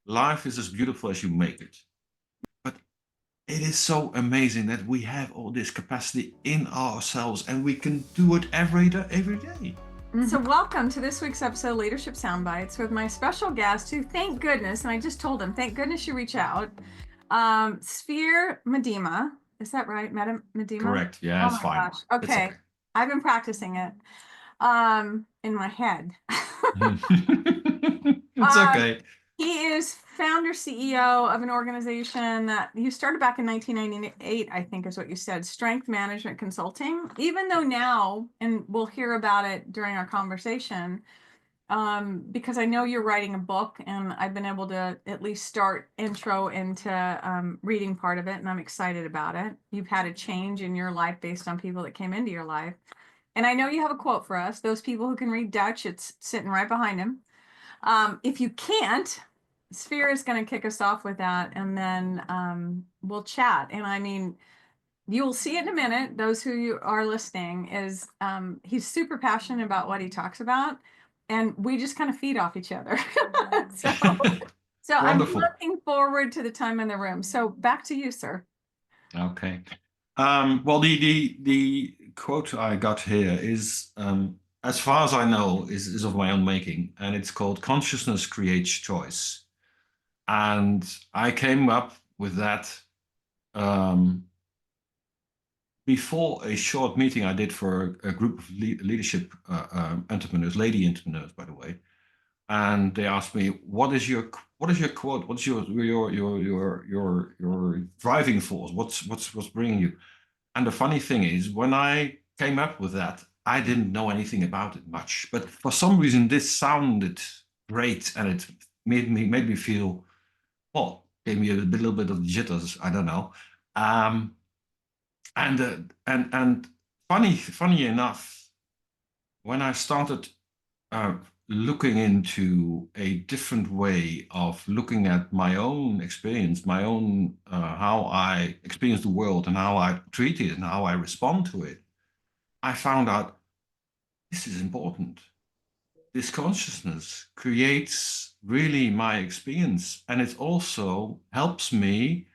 life is as beautiful as you make it. But it is so amazing that we have all this capacity in ourselves and we can do it every day. So welcome to this week's episode of Leadership Soundbites with my special guest who, thank goodness, and I just told him, thank goodness you reach out, Swier Miedema. Is that right? Miedema? Correct. Yeah, it's fine. Gosh. Okay. Okay. I've been practicing it in my head. It's okay. He is founder CEO of an organization that you started back in 1998, I think is what you said, StrengthManagement Consulting. Even though now, and we'll hear about it during our conversation, because I know you're writing a book and I've been able to at least start intro into reading part of it, and I'm excited about it. You've had a change in your life based on people that came into your life. And I know you have a quote for us. Those people who can read Dutch, it's sitting right behind him. If you can't, Swier is going to kick us off with that, and then we'll chat. And I mean, you will see it in a minute. Those who you are listening is he's super passionate about what he talks about, and we just kind of feed off each other. so I'm looking forward to the time in the room. So back to you, sir. Okay. Well, the quote I got here is, as far as I know, is of my own making, and it's called "Consciousness Creates Choice." And I came up with that before a short meeting I did for a group of leadership entrepreneurs, lady entrepreneurs, by the way. And they asked me, "What is your quote? What's your driving force? What's bringing you?" And the funny thing is, when I came up with that, I didn't know anything about it much, but for some reason this sounded great, and it made me feel, well, gave me a little bit of jitters. I don't know. And funny enough, when I started looking into a different way of looking at my own experience, my own how I experience the world and how I treat it and how I respond to it, I found out this is important. This consciousness creates really my experience, and it also helps me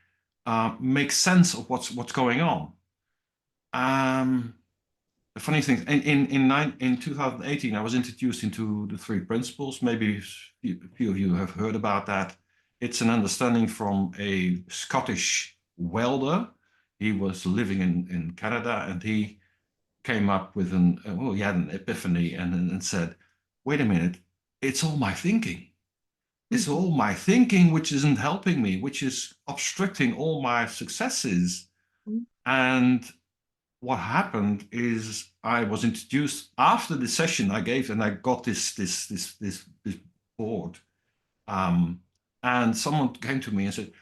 make sense of what's going on. The funny thing, in 2018, I was introduced into the three principles. Maybe a few of you have heard about that. It's an understanding from a Scottish welder. He was living in Canada, and he came up with he had an epiphany and said, "Wait a minute, it's all my thinking. It's all my thinking which isn't helping me, which is obstructing all my successes." And what happened is I was introduced after the session I gave, and I got this board, and someone came to me and said,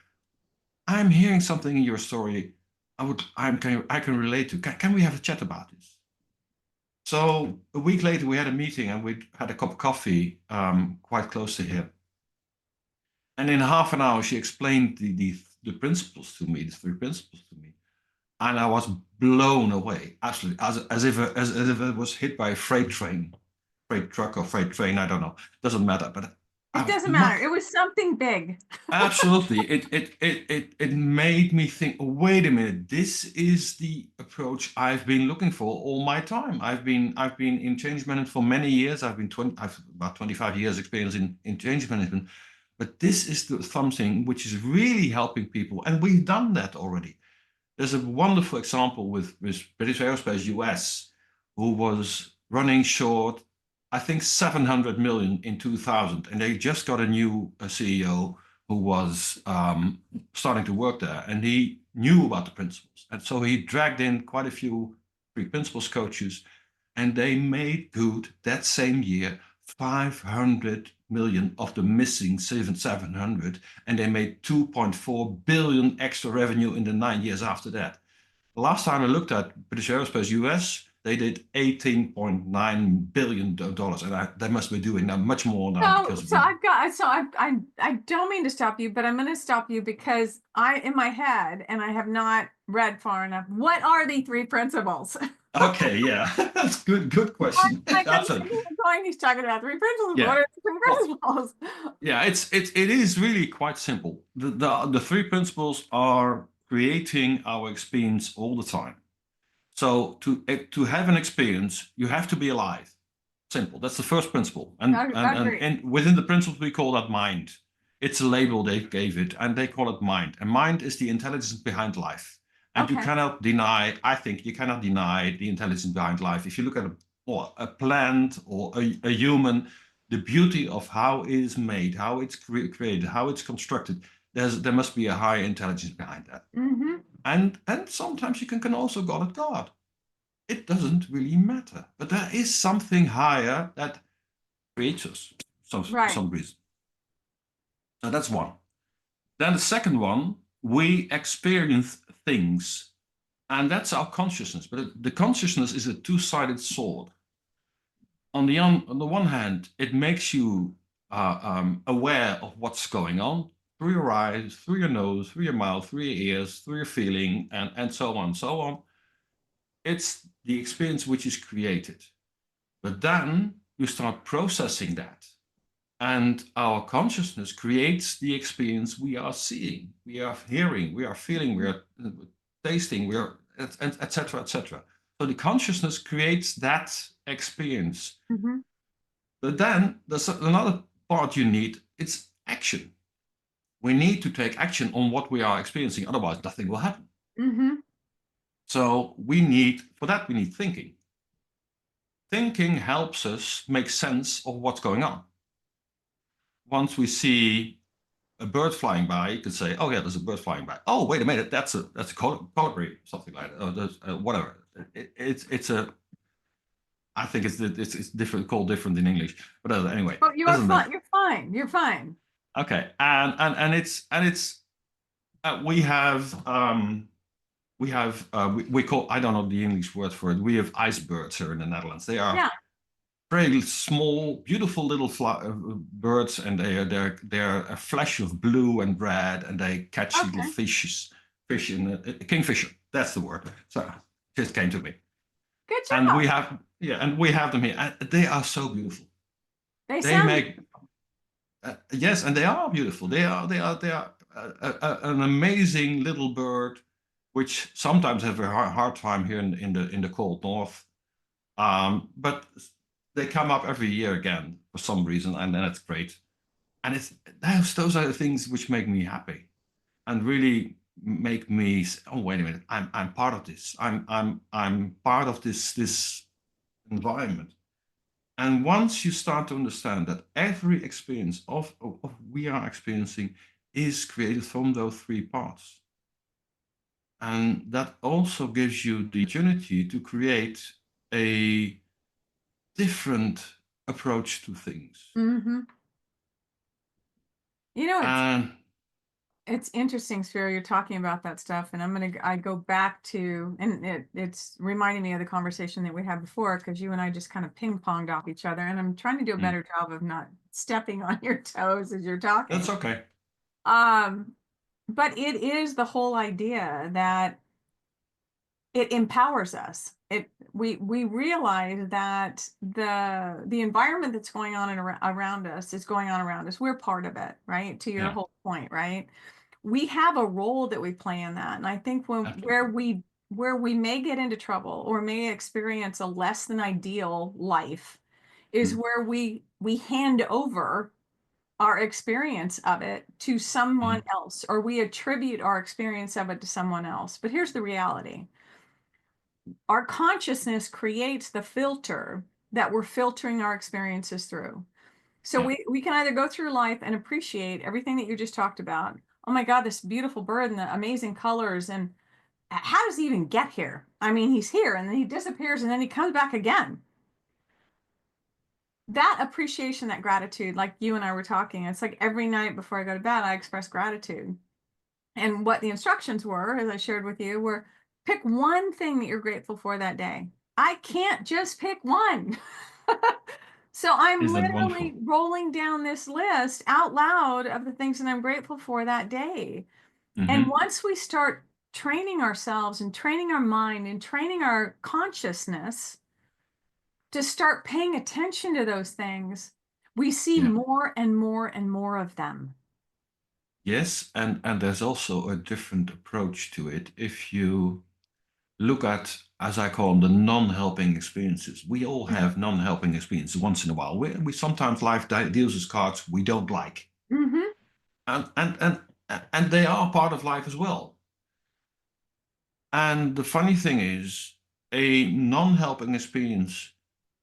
"I'm hearing something in your story I can relate to. Can we have a chat about this?" So a week later we had a meeting, and we had a cup of coffee quite close to here. And in half an hour she explained the principles to me, the three principles to me. And I was blown away, absolutely, as if it was hit by a freight truck or freight train. I don't know. Doesn't matter. But it doesn't matter. It was something big. Absolutely, it made me think. Wait a minute. This is the approach I've been looking for all my time. I've been in change management for many years. I've about 25 years experience in change management. But this is something which is really helping people, and we've done that already. There's a wonderful example with British Aerospace US, who was running short, I think 700 million in 2000, and they just got a new CEO who was starting to work there, and he knew about the principles, and so he dragged in quite a few three principles coaches, and they made good that same year 500 million of the missing 700, and they made 2.4 billion extra revenue in the 9 years after that. The last time I looked at British Aerospace US, they did $18.9 billion, and they must be doing that much more now. I don't mean to stop you, but I'm going to stop you because in my head, and I have not read far enough. What are the three principles? Okay, yeah, that's good question. Like I'm Absolutely. thinking of going, he's talking about three principles. What Yeah. are the three Well, principles? yeah, it is really quite simple. The three principles are creating our experience all the time. So to have an experience, you have to be alive. Simple. That's the first principle. I agree. And within the principles, we call that mind. It's a label they gave it, and they call it mind. And mind is the intelligence behind life. And you Okay. cannot deny, I think you cannot deny the intelligence behind life. If you look at a plant or a human, the beauty of how it is made, how it's created, how it's constructed, there must be a high intelligence behind that. Mm-hmm. And sometimes you can also call it God. It doesn't really matter. But there is something higher that creates us for Right. some reason. So that's one. Then the second one, we experience things, and that's our consciousness. But the consciousness is a two-sided sword. On the one hand, it makes you aware of what's going on through your eyes, through your nose, through your mouth, through your ears, through your feeling, and so on, so on. It's the experience which is created. But then you start processing that. And our consciousness creates the experience we are seeing, we are hearing, we are feeling, we are tasting, we are, etc., etc. So the consciousness creates that experience. Mm-hmm. But then there's another part you need, it's action. We need to take action on what we are experiencing, otherwise nothing will happen. Mm-hmm. So for that, we need thinking. Thinking helps us make sense of what's going on. Once we see a bird flying by, you could say, "Oh yeah, there's a bird flying by." Oh, wait a minute, that's a colibri, something like that, or whatever. It's a. I think it's different, called different in English, but anyway, Oh, you are doesn't fine. matter. You're fine. You're fine. Okay, and it's we have we call, I don't know the English word for it. We have icebergs here in the Netherlands. They are Yeah. very small, beautiful little birds, and they're a flash of blue and red, and they catch little Okay. fish in kingfisher. That's the word. So just came to me, Good and job. we have them here. And they are so beautiful. They They sound make yes, and they are beautiful. They are an amazing little bird, which sometimes have a hard time here in the cold north. But they come up every year again for some reason, and then it's great. And those are the things which make me happy, and really make me say, oh wait a minute, I'm part of this. I'm part of this environment. And once you start to understand that every experience of we are experiencing is created from those three parts, and that also gives you the opportunity to create a different approach to things. mm-hmm. You know, And it's interesting, Sphero, you're talking about that stuff, and I go back to, and it's reminding me of the conversation that we had before, because you and I just kind of ping-ponged off each other, and I'm trying to do a better job of not stepping on your toes as you're talking. that's okay. But it is the whole idea that it empowers us. We realize that the environment that's going on around us is going on around us. We're part of it, right? To your Yeah, whole point, right? We have a role that we play in that. And I think absolutely. where we may get into trouble or may experience a less than ideal life is Mm, where we hand over our experience of it to someone mhm, else, or we attribute our experience of it to someone else. But here's the reality. Our consciousness creates the filter that we're filtering our experiences through. So yeah. we can either go through life and appreciate everything that you just talked about. Oh my God, this beautiful bird and the amazing colors. And how does he even get here? I mean, he's here and then he disappears and then he comes back again. That appreciation, that gratitude, like you and I were talking, it's like every night before I go to bed, I express gratitude. And what the instructions were, as I shared with you, were pick one thing that you're grateful for that day. I can't just pick one. So I'm Is that literally wonderful? rolling down this list out loud of the things that I'm grateful for that day. And Hmm. once we start training ourselves and training our mind and training our consciousness to start paying attention to those things, we see Yeah. more and more and more of them. Yes, and there's also a different approach to it. If you look at, as I call them, the non-helping experiences, we all have non-helping experiences once in a while. We sometimes life deals us cards we don't like, Mm-hmm. and they are part of life as well. And the funny thing is, a non-helping experience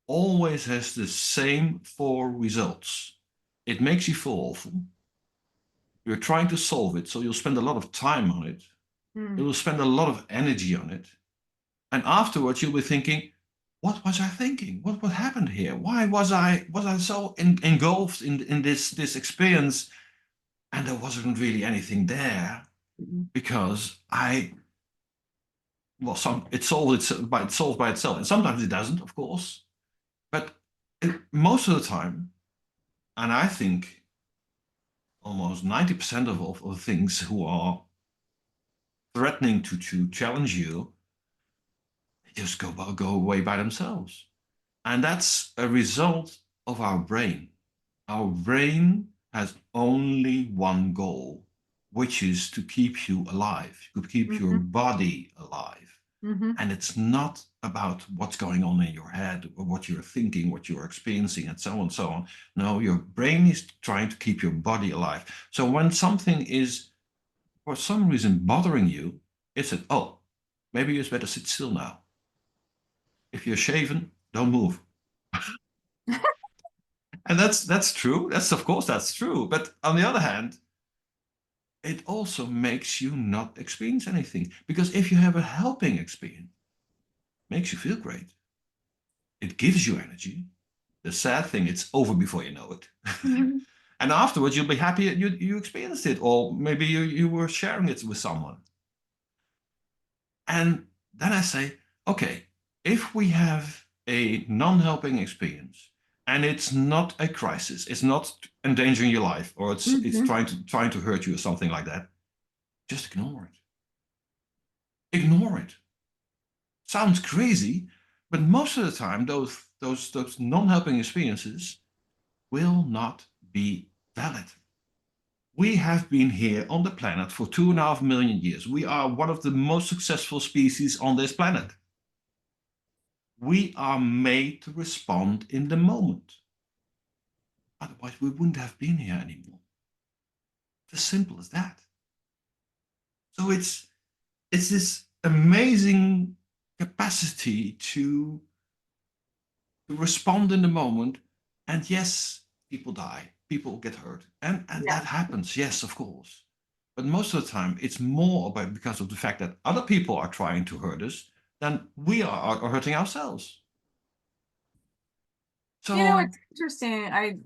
always has the same 4 results. It makes you feel awful. You're trying to solve it, so you'll spend a lot of time on it. Mm. You'll spend a lot of energy on it. And afterwards, you'll be thinking, what was I thinking? What happened here? Why was I so engulfed in this experience? And there wasn't really anything there because it solved by itself. And sometimes it doesn't, of course. But most of the time, and I think almost 90% of things who are threatening to challenge you, they just go away by themselves. And that's a result of our brain. Our brain has only one goal, which is to keep you alive, to keep your body alive. Mm-hmm. And it's not about what's going on in your head or what you're thinking, what you're experiencing, and so on and so on. No, your brain is trying to keep your body alive. So when something is for some reason bothering you, it's that, oh, maybe you better sit still now. If you're shaven, don't move. And that's true. Of course that's true. But on the other hand, it also makes you not experience anything. Because if you have a helping experience, it makes you feel great. It gives you energy. The sad thing, it's over before you know it. Mm-hmm. And afterwards, you'll be happy you experienced it, or maybe you were sharing it with someone. And then I say, okay, if we have a non-helping experience and it's not a crisis, it's not endangering your life, or it's trying to hurt you or something like that, just ignore it. Ignore it. Sounds crazy, but most of the time those non-helping experiences will not be valid. We have been here on the planet for 2.5 million years. We are one of the most successful species on this planet. We are made to respond in the moment. Otherwise, we wouldn't have been here anymore. It's as simple as that. So it's this amazing capacity to respond in the moment. And yes, people die, people get hurt, and that happens. Yes, of course. But most of the time, it's more about because of the fact that other people are trying to hurt us than we are hurting ourselves. So You know, it's interesting.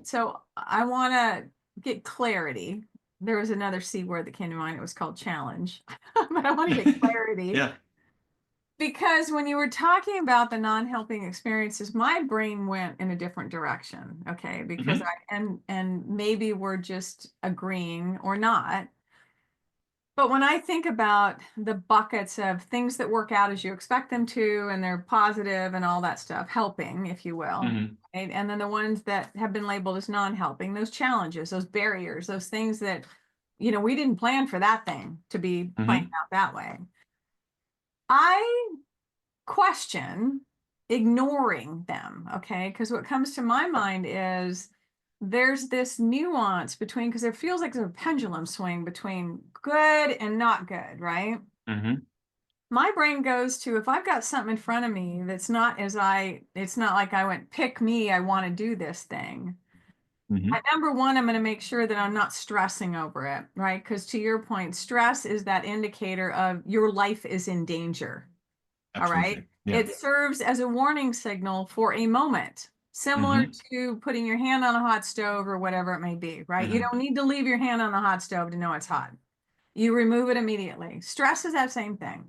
So I want to get clarity. There was another C word that came to mind. It was called challenge, but I want to get clarity. Yeah. Because when you were talking about the non-helping experiences, my brain went in a different direction. Okay, because and maybe we're just agreeing or not. But when I think about the buckets of things that work out as you expect them to, and they're positive and all that stuff, helping, if you will, right? And then the ones that have been labeled as non-helping, those challenges, those barriers, those things that, we didn't plan for that thing to be playing out that way. I question ignoring them, okay? Because what comes to my mind is there's this nuance between, because it feels like there's a pendulum swing between good and not good, right? My brain goes to, if I've got something in front of me that's not it's not like I went, pick me, I want to do this thing. Number one, I'm going to make sure that I'm not stressing over it, right? Because to your point, stress is that indicator of your life is in danger. Absolutely. All right. Yeah. It serves as a warning signal for a moment, similar to putting your hand on a hot stove or whatever it may be, right? You don't need to leave your hand on the hot stove to know it's hot. You remove it immediately. Stress is that same thing.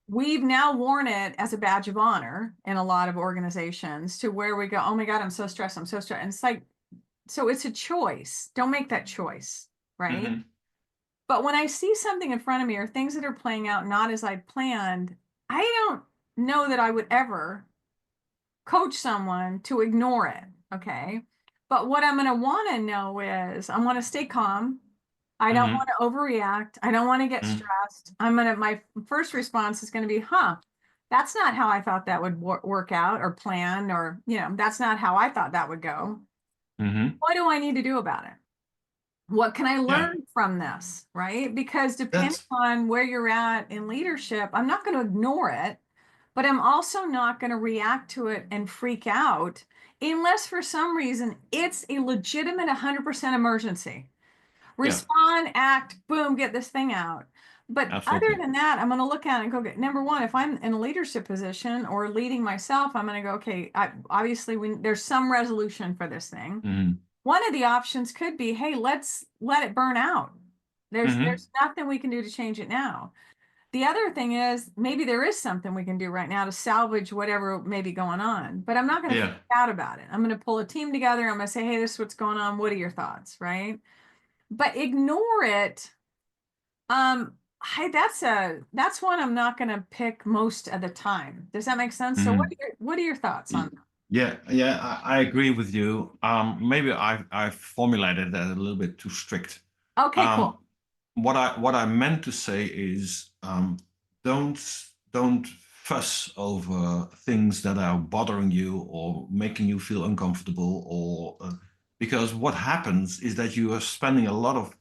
We've now worn it as a badge of honor in a lot of organizations to where we go, oh my God, I'm so stressed. I'm so stressed. And it's like, so it's a choice. Don't make that choice, right? But when I see something in front of me or things that are playing out not as I planned, I don't know that I would ever coach someone to ignore it. Okay. But what I'm going to want to know is I want to stay calm. I don't want to overreact. I don't want to get stressed. My first response is going to be, that's not how I thought that would work out or plan, or, that's not how I thought that would go. What do I need to do about it? What can I learn from this? Right? Because depending on where you're at in leadership, I'm not going to ignore it, but I'm also not going to react to it and freak out unless for some reason it's a legitimate 100% emergency. Respond, act, boom, get this thing out. But other than that, I'm going to look at it and go, number one, if I'm in a leadership position or leading myself, I'm going to go, okay, obviously there's some resolution for this thing. One of the options could be, hey, let's let it burn out. There's nothing we can do to change it now. The other thing is maybe there is something we can do right now to salvage whatever may be going on, but I'm not going to freak out about it. I'm going to pull a team together. I'm going to say, hey, this is what's going on. What are your thoughts? Right? But ignore it. That's one I'm not going to pick most of the time. Does that make sense? So what are your thoughts on that? I agree with you. Maybe I formulated that a little bit too strict. Okay, cool. What I meant to say is don't fuss over things that are bothering you or making you feel uncomfortable, or because what happens is that you are spending a lot of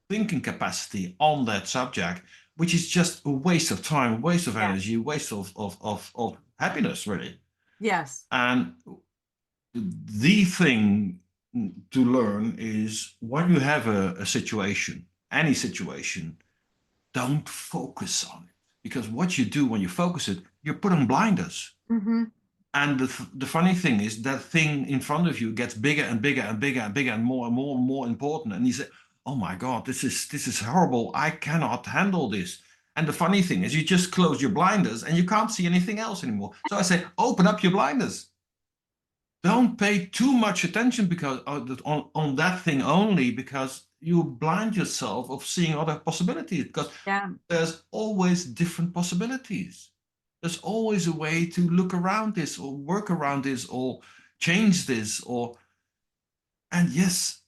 thinking capacity on that subject, which is just a waste of time, waste of energy, waste of happiness, really. Yes. And the thing to learn is when you have a situation, any situation, don't focus on it. Because what you do when you focus it, you're put on blinders. And the funny thing is that thing in front of you gets bigger and bigger and bigger and bigger and more and more and more important. And you say, oh my God, this is horrible. I cannot handle this. And the funny thing is you just close your blinders and you can't see anything else anymore. So I say, open up your blinders. Don't pay too much attention because on that thing only, because you blind yourself of seeing other possibilities, because there's always different possibilities. There's always a way to look around this or work around this or change this, and yes,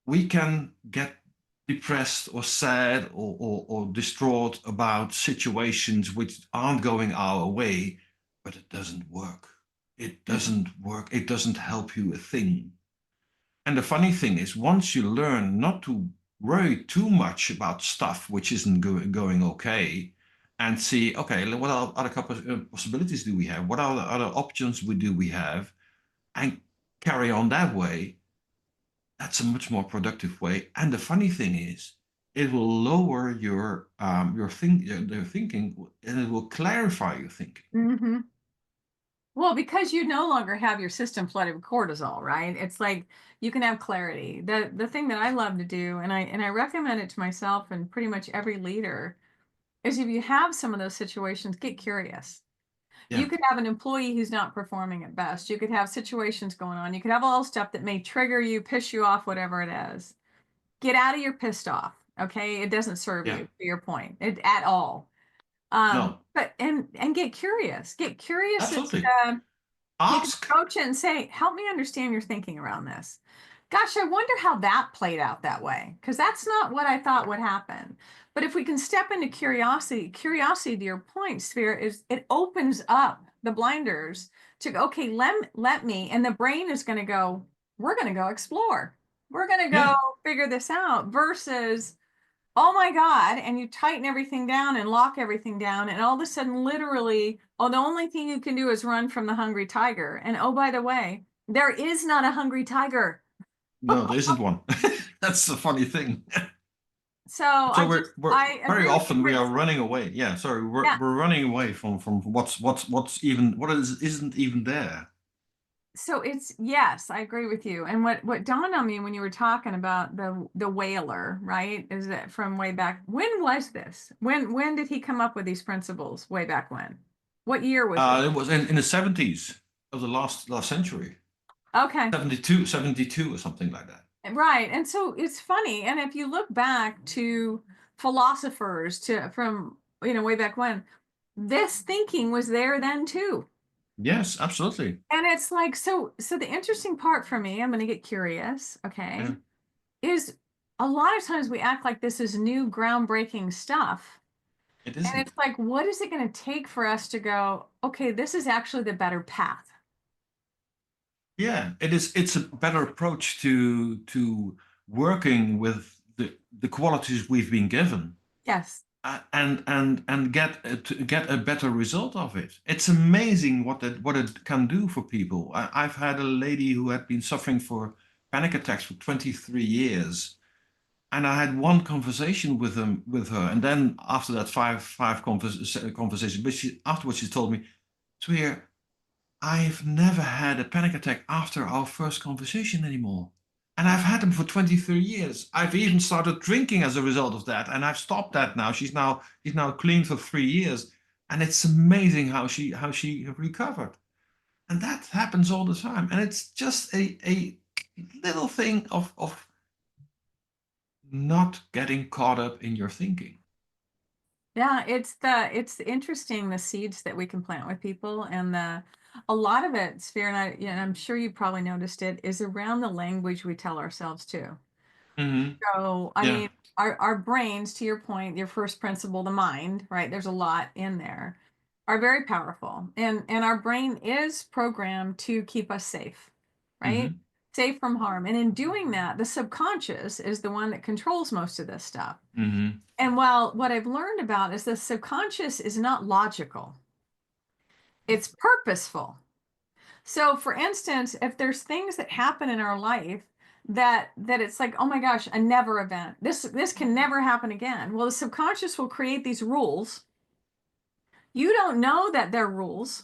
we can get depressed or sad or distraught about situations which aren't going our way, but it doesn't work. It doesn't work. It doesn't help you a thing. And the funny thing is, once you learn not to worry too much about stuff which isn't going okay, and see, okay, what other possibilities do we have? What other options do we have? And carry on that way, that's a much more productive way. And the funny thing is, it will lower your thinking, and it will clarify your thinking. Well, because you no longer have your system flooded with cortisol, right? It's like you can have clarity. The thing that I love to do, and I recommend it to myself and pretty much every leader, is if you have some of those situations, get curious. You could have an employee who's not performing at best. You could have situations going on. You could have all stuff that may trigger you, piss you off, whatever it is. Get out of your pissed off. Okay. It doesn't serve you, to your point, at all. No. But and get curious. Get curious. Absolutely. Ask. Approach it and say, help me understand your thinking around this. Gosh, I wonder how that played out that way, because that's not what I thought would happen. But if we can step into curiosity to your point, Swier, is it opens up the blinders to go, okay, let me, and the brain is going to go, we're going to go explore. We're going to go figure this out versus, oh my God, and you tighten everything down and lock everything down. And all of a sudden, literally, the only thing you can do is run from the hungry tiger. And oh, by the way, there is not a hungry tiger. No, there isn't one. That's the funny thing. So we're very often we are running away. Yeah, sorry, we're running away from what's even what isn't even there. So yes, I agree with you. And what dawned on me when you were talking about the whaler, right? Is that from way back? When was this? When did he come up with these principles? Way back when? What year was it? It was in the 70s of the last century. Okay. 72 or something like that. Right. And so it's funny. And if you look back to philosophers from, way back when, this thinking was there then too. Yes, absolutely. And it's like, so the interesting part for me, I'm going to get curious, okay, Yeah, is a lot of times we act like this is new groundbreaking stuff. it And isn't. it's like, what is it going to take for us to go, okay, this is actually the better path? Yeah, it is. It's a better approach to working with the qualities we've been given, Yes. and to get a better result of it. It's amazing what it can do for people. I've had a lady who had been suffering for panic attacks for 23 years, and I had one conversation with her, and then after that five conversations, but afterwards she told me, Swier, I've never had a panic attack after our first conversation anymore. And I've had them for 23 years. I've even started drinking as a result of that. And I've stopped that now. She's now clean for 3 years. And it's amazing how she recovered. And that happens all the time. And it's just a little thing of not getting caught up in your thinking. Yeah, it's interesting the seeds that we can plant with people, and a lot of it, Sphere, and I'm sure you probably noticed it, is around the language we tell ourselves too. Hmm. So, I Yeah. mean, our brains, to your point, your first principle, the mind, right? There's a lot in there, are very powerful. And our brain is programmed to keep us safe, right? Hmm. Safe from harm. And in doing that, the subconscious is the one that controls most of this stuff. Hmm. And while what I've learned about is the subconscious is not logical, it's purposeful. So for instance, if there's things that happen in our life that it's like, oh my gosh, a never event. This can never happen again. Well, the subconscious will create these rules. You don't know that they're rules,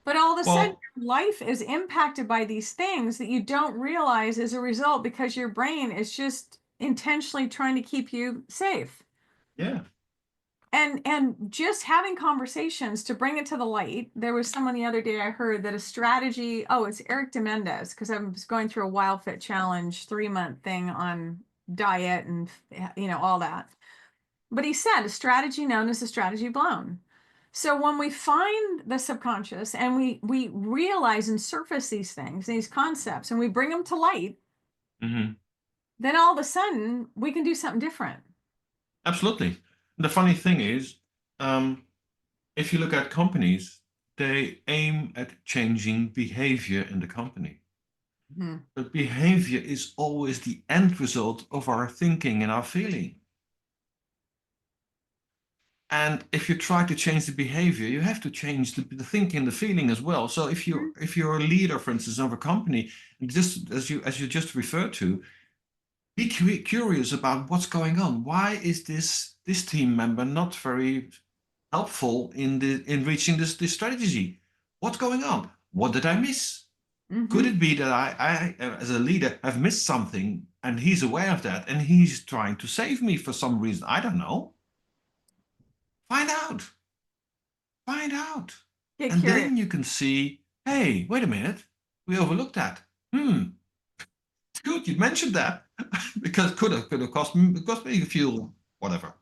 but all of a sudden Well, your life is impacted by these things that you don't realize as a result because your brain is just intentionally trying to keep you safe. yeah. And just having conversations to bring it to the light. There was someone the other day I heard that a strategy, oh, it's Eric Demendez, because I was going through a Wild Fit Challenge 3-month thing on diet and all that. But he said a strategy known as a strategy blown. So when we find the subconscious and we realize and surface these things, these concepts, and we bring them to light, Hmm. then all of a sudden we can do something different. Absolutely. The funny thing is, um, if you look at companies, they aim at changing behavior in the company. Mhm. But behavior is always the end result of our thinking and our feeling. And if you try to change the behavior, you have to change the thinking and the feeling as well. So if you're a leader, for instance, of a company, just as you just referred to, be curious about what's going on. Why is this team member not very helpful in reaching this strategy? What's going on? What did I miss? Could Mhm. it be that I as a leader have missed something and he's aware of that and he's trying to save me for some reason? I don't know. Find out. Find out. Get And curious. then you can see, hey, wait a minute. We overlooked that. Hmm. It's good you mentioned that because could have cost me a few whatever.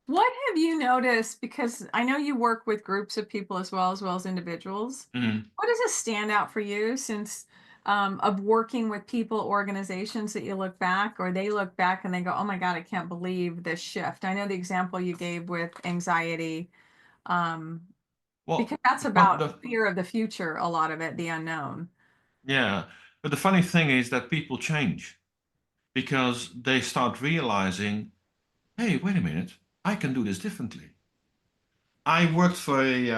What have you noticed? Because I know you work with groups of people as well as individuals. Mhm. What does a stand out for you since of working with people, organizations that you look back or they look back and they go, oh my God, I can't believe this shift. I know the example you gave with anxiety, um, because Well, that's the fun, about the fear of the future, a lot of it, the unknown. yeah, but the funny thing is that people change because they start realizing, hey, wait a minute, I can do this differently. I worked for a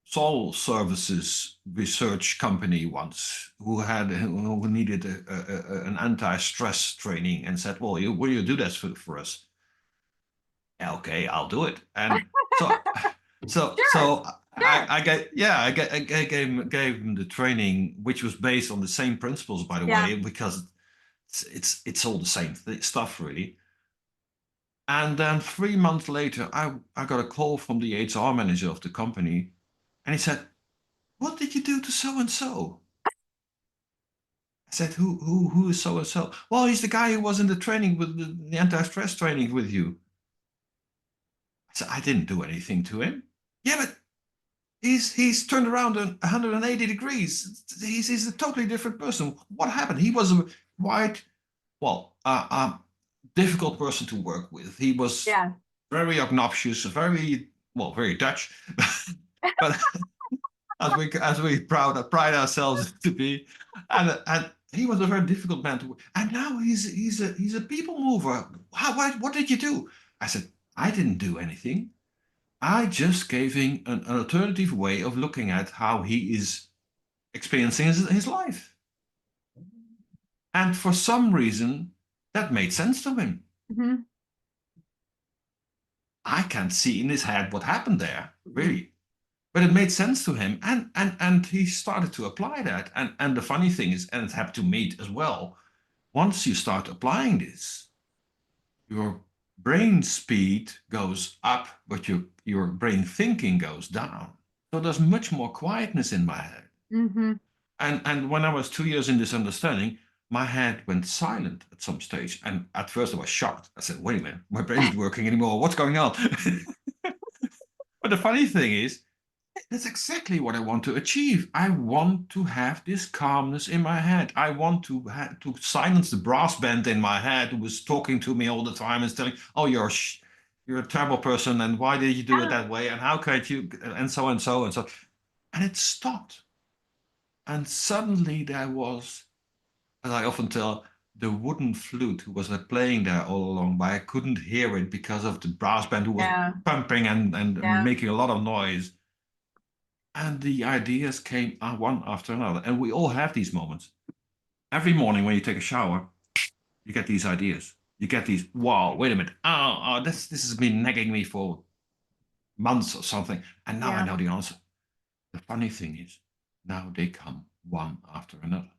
soil services research company once who needed an anti-stress training and said, "Well, will you do this for us?" Yeah, okay, I'll do it. And so so Sure, so sure. I gave him the training, which was based on the same principles, by the Yeah. way, because it's all the same stuff really. And then 3 months later, I got a call from the HR manager of the company, and he said, what did you do to so and so? I said, who is so and so? Well, he's the guy who was in the training with the anti-stress training with you. I said, I didn't do anything to him. Yeah, but he's turned around 180 degrees. He's a totally different person. What happened? He was a quite, well, difficult person to work with. He was Yeah. very obnoxious, very Dutch, but as we pride ourselves to be, and he was a very difficult man to work. And now he's a people mover. What did you do? I said, I didn't do anything. I just gave him an alternative way of looking at how he is experiencing his life. And for some reason, that made sense to him. Mm-hmm. I can't see in his head what happened there, really. But it made sense to him, and he started to apply that. And the funny thing is, and it happened to me as well, once you start applying this, your brain speed goes up, but your brain thinking goes down. So there's much more quietness in my head. Mm-hmm. And when I was 2 years in this understanding, my head went silent at some stage. And at first I was shocked. I said, wait a minute, my brain isn't working anymore. What's going on? But the funny thing is, that's exactly what I want to achieve. I want to have this calmness in my head. I want to silence the brass band in my head who was talking to me all the time and telling, "Oh, you're a terrible person, and why did you do it Yeah. that way? And how could you?" And so and so and so. And it stopped. And suddenly there was, as I often tell, the wooden flute who was playing there all along, but I couldn't hear it because of the brass band who was Yeah. pumping and Yeah. making a lot of noise. And the ideas came one after another. And we all have these moments. Every morning when you take a shower, you get these ideas. You get these, wow, wait a minute. This has been nagging me for months or something. And now I Yeah. know the answer. The funny thing is, now they come one after another.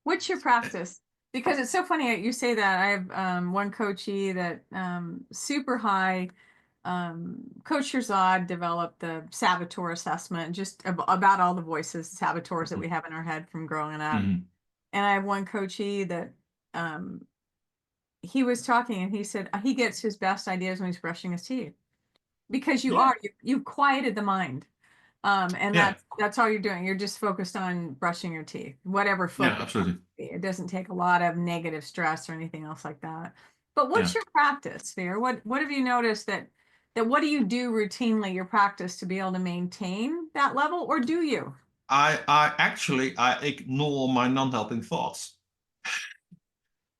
What's your practice? Because it's so funny you say that. I have one coachee that super high. Coach Shirzad developed the Savitur Assessment, just about all the voices, saboteurs that we have in our head from growing up. Mhm. And I have one coachee that he was talking and he said he gets his best ideas when he's brushing his teeth because Yeah. you've quieted the mind. And Yeah. that's all you're doing. You're just focused on brushing your teeth, whatever Yeah, focus. absolutely. It doesn't take a lot of negative stress or anything else like that. But Yeah. what's your practice, Swier? What have you noticed that what do you do routinely, your practice to be able to maintain that level, or do you? I ignore my non-helping thoughts.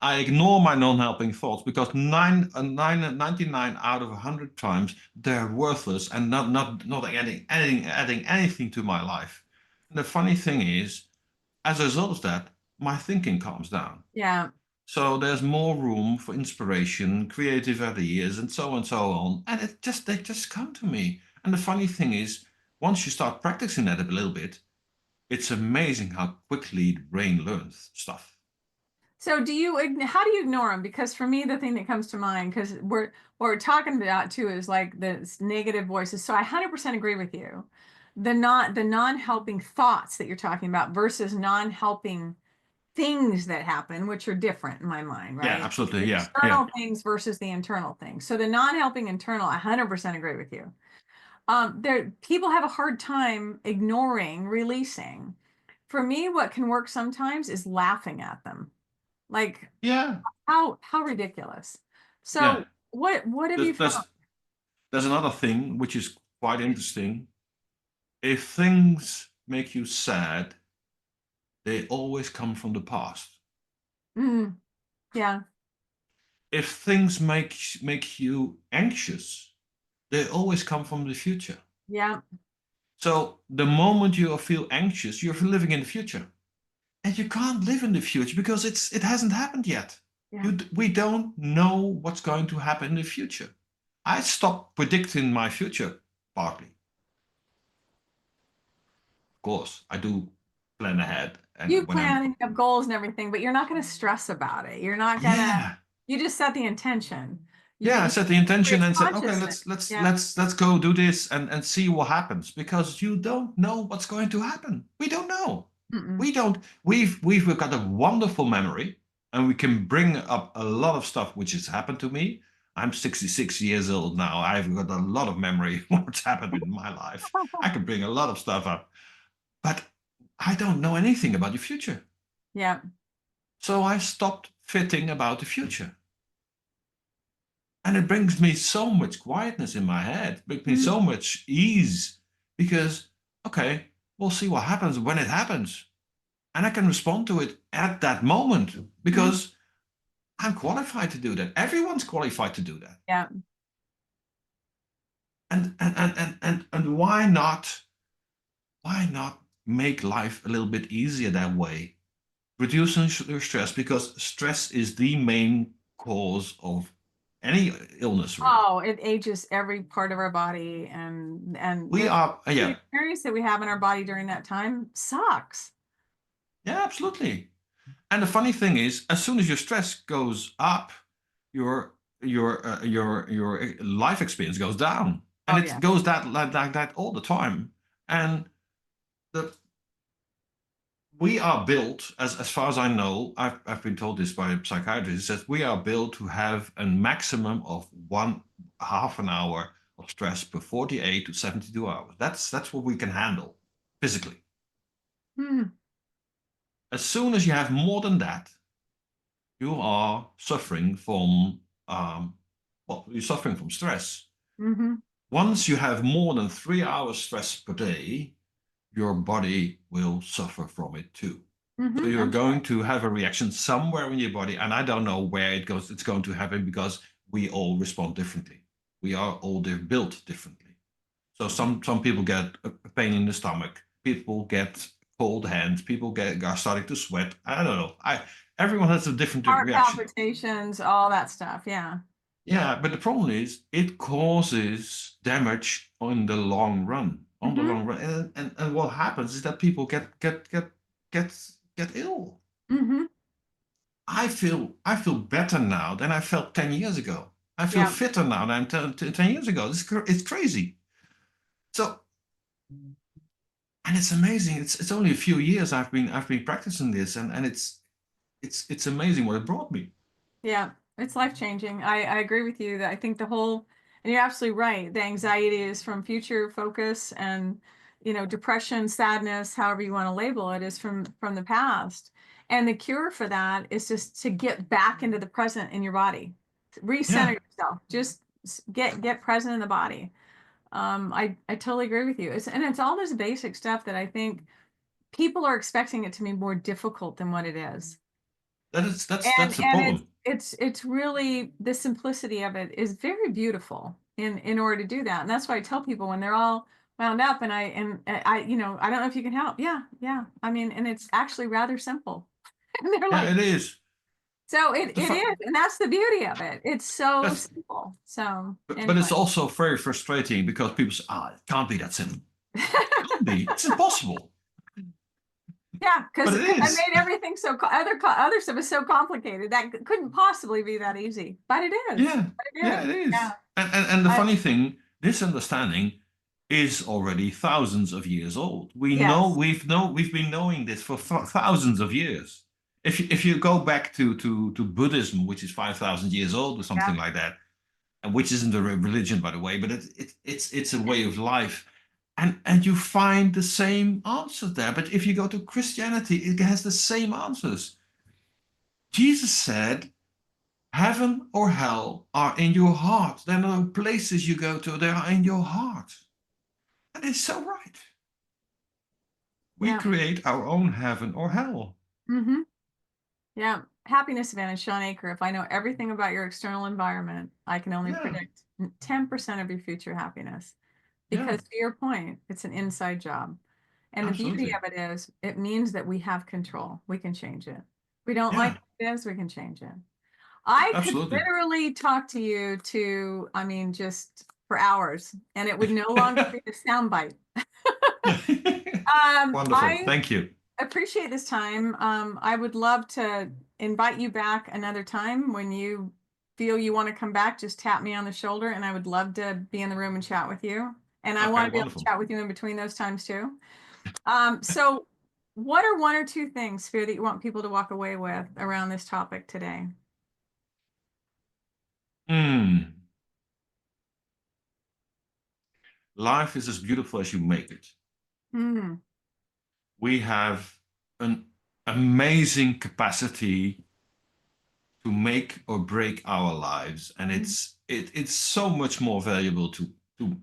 I ignore my non-helping thoughts because 99 out of 100 times they're worthless and not adding anything to my life. And the funny thing is, as a result of that, my thinking calms down. Yeah. So there's more room for inspiration, creative ideas, and so on. And they just come to me. And the funny thing is, once you start practicing that a little bit, it's amazing how quickly the brain learns stuff. So how do you ignore them? Because for me, the thing that comes to mind, because what we're talking about too is like the negative voices. So I 100% agree with you. The non-helping thoughts that you're talking about versus non-helping things that happen, which are different in my mind, Yeah, right? absolutely. The Yeah, yeah, external things versus the internal things. So the non-helping internal, I 100% agree with you. There people have a hard time ignoring, releasing. For me, what can work sometimes is laughing at them. Like yeah, how ridiculous. yeah. So what have There's, you found? there's there's another thing which is quite interesting. If things make you sad, they always come from the past. Mm, yeah, If things make you anxious, they always come from the future. yeah, So the moment you feel anxious, you're living in the future. And you can't live in the future because it hasn't happened yet. yeah. We don't know what's going to happen in the future. I stopped predicting my future partly. Of course, I do plan ahead, You and when plan I'm and you have goals and everything, but you're not going to stress about it. You're not going to, yeah, you just set the intention. Yeah, I set the intention creates and said, okay, consciousness. Yeah. let's go do this and see what happens, because you don't know what's going to happen. We don't know. Mm-mm. We don't. We've got a wonderful memory, and we can bring up a lot of stuff which has happened to me. I'm 66 years old now. I've got a lot of memory what's happened in my life. I can bring a lot of stuff up, but I don't know anything about the future. Yeah. So I stopped fitting about the future. And it brings me so much quietness in my head, brings me so much ease, because, okay, we'll see what happens when it happens. And I can respond to it at that moment, because I'm qualified to do that. Everyone's qualified to do that. Yeah. And why not make life a little bit easier that way? Reducing your stress, because stress is the main cause of any illness, really. Oh, it ages every part of our body, and We are, the yeah, experience that we have in our body during that time sucks. yeah, absolutely. And the funny thing is, as soon as your stress goes up, your life experience goes down, and Oh it yeah. goes that like that all the time. And the we are built, as far as I know, I've been told this by a psychiatrist, says we are built to have a maximum of one half an hour of stress per 48 to 72 hours. That's what we can handle physically. Hmm. As soon as you have more than that, you are suffering from you're suffering from stress. Mm-hmm. Once you have more than 3 hours stress per day, your body will suffer from it too. So Mm-hmm. you're going to have a reaction somewhere in your body, and I don't know where it goes. It's going to happen because we all respond differently. We are all built differently. So some people get a pain in the stomach. People get cold hands. People are starting to sweat. I don't know. Everyone has a different Heart reaction. palpitations, all that stuff. Yeah. Yeah, but the problem is it causes damage on the long run. On the Mm-hmm. long run, and what happens is that people get ill. Mm-hmm. I feel better now than I felt 10 years ago. I feel Yeah. fitter now than 10 years ago. It's crazy. So, and it's amazing. It's only a few years I've been practicing this, and it's amazing what it brought me. Yeah, it's life changing. I agree with you that I think and you're absolutely right. The anxiety is from future focus, and depression, sadness, however you want to label it, is from the past. And the cure for that is just to get back into the present in your body. Recenter Yeah, yourself. Just get present in the body. I totally agree with you. It's all this basic stuff that I think people are expecting it to be more difficult than what it is. that's the And problem. it's really, the simplicity of it is very beautiful in order to do that. And that's why I tell people when they're all wound up, and I I don't know if you can help. Yeah, yeah. I mean, and it's actually rather simple. And they're Yeah, like, it is. so The it fu- is, and that's the beauty of it. It's so that's simple. So but anyway. it's also very frustrating because people say, it can't be that simple. It can't be. It's impossible. Yeah, But because it I is. made everything other stuff is so complicated that couldn't possibly be that easy, but it is. Yeah, But it yeah, is. it Yeah. is. And the I, funny thing, this understanding is already thousands of years old. yes. We've been knowing this for thousands of years. If you go back to Buddhism, which is 5,000 years old or Yeah. something like that, and which isn't a religion, by the way, but it's a way of life. And you find the same answers there. But if you go to Christianity, it has the same answers. Jesus said, heaven or hell are in your heart. They're no places you go to, they are in your heart. And it's so right. We Yeah. create our own heaven or hell. Mm-hmm. Yeah. Happiness advantage, Sean Aker. If I know everything about your external environment, I can only Yeah, predict 10% of your future happiness. yeah, Because to your point, it's an inside job. And the beauty absolutely. of it is, it means that we have control. We can change it. We don't like Yeah, it is, we can change it. I could absolutely. literally talk to you I mean, just for hours, and it would no longer be a soundbite. Wonderful. I Thank you. appreciate this time. I would love to invite you back another time when you feel you want to come back, just tap me on the shoulder and I would love to be in the room and chat with you. And I want to be able to Wonderful. chat with you in between those times too. So what are one or two things, Swier, that you want people to walk away with around this topic today? Life is as beautiful as you make it. Mm. We have an amazing capacity to make or break our lives, and it's so much more valuable to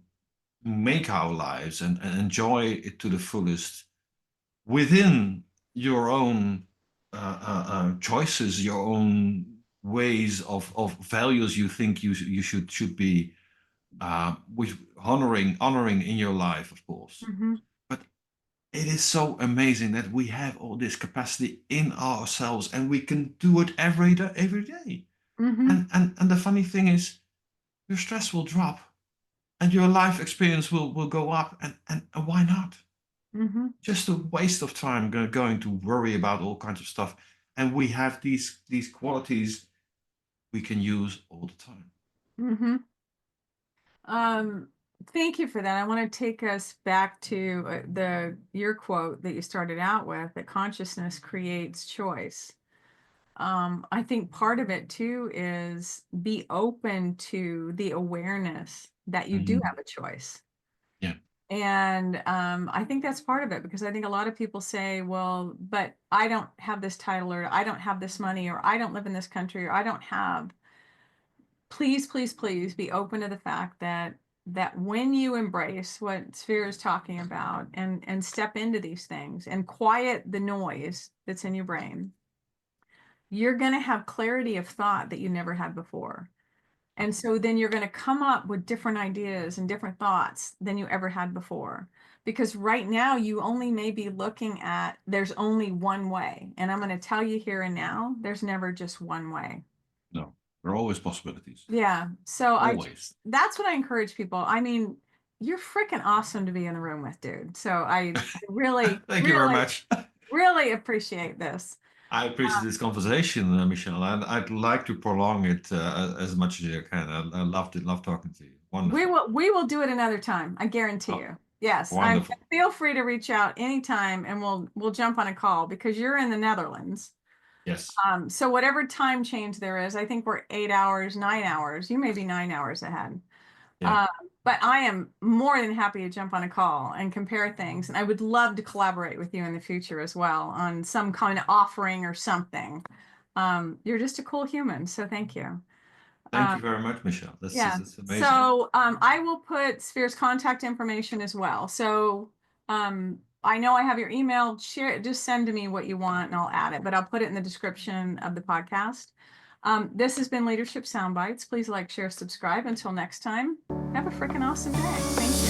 make our lives and enjoy it to the fullest within your own choices, your own ways of values you think you should be with honoring in your life, of course. Mm-hmm. But it is so amazing that we have all this capacity in ourselves and we can do it every day. Mm-hmm. And the funny thing is, your stress will drop and your life experience will go up, and why not? Mm-hmm. Just a waste of time going to worry about all kinds of stuff. And we have these qualities we can use all the time. Mm-hmm. Thank you for that. I want to take us back to your quote that you started out with, that consciousness creates choice. I think part of it too is be open to the awareness that you do have a choice. Yeah. And I think that's part of it, because I think a lot of people say, well, but I don't have this title, or I don't have this money, or I don't live in this country, or I don't have. Please, please, please be open to the fact that when you embrace what Swier is talking about and step into these things and quiet the noise that's in your brain, you're going to have clarity of thought that you never had before. And so then you're going to come up with different ideas and different thoughts than you ever had before. Because right now you only may be looking at, there's only one way. And I'm going to tell you here and now, there's never just one way. No, there are always possibilities. Yeah. So Always. that's what I encourage people. I mean, you're freaking awesome to be in the room with, dude. So I really, Thank you very much. really appreciate this. I appreciate this conversation, Michelle, and I'd like to prolong it as much as I can. I love talking to you. Wonderful. We will do it another time. I guarantee you. Yes. Wonderful. Feel free to reach out anytime and we'll jump on a call, because you're in the Netherlands. Yes. So whatever time change there is, I think we're 8 hours, 9 hours. You may be 9 hours ahead. Yeah. But I am more than happy to jump on a call and compare things. And I would love to collaborate with you in the future as well on some kind of offering or something. You're just a cool human. So thank you. Thank you very much, Michelle. That's amazing. So I will put Swier's contact information as well. So I know I have your email. Share it, just send to me what you want and I'll add it, but I'll put it in the description of the podcast. This has been Leadership Soundbites. Please like, share, subscribe. Until next time, have a freaking awesome day. Thank you.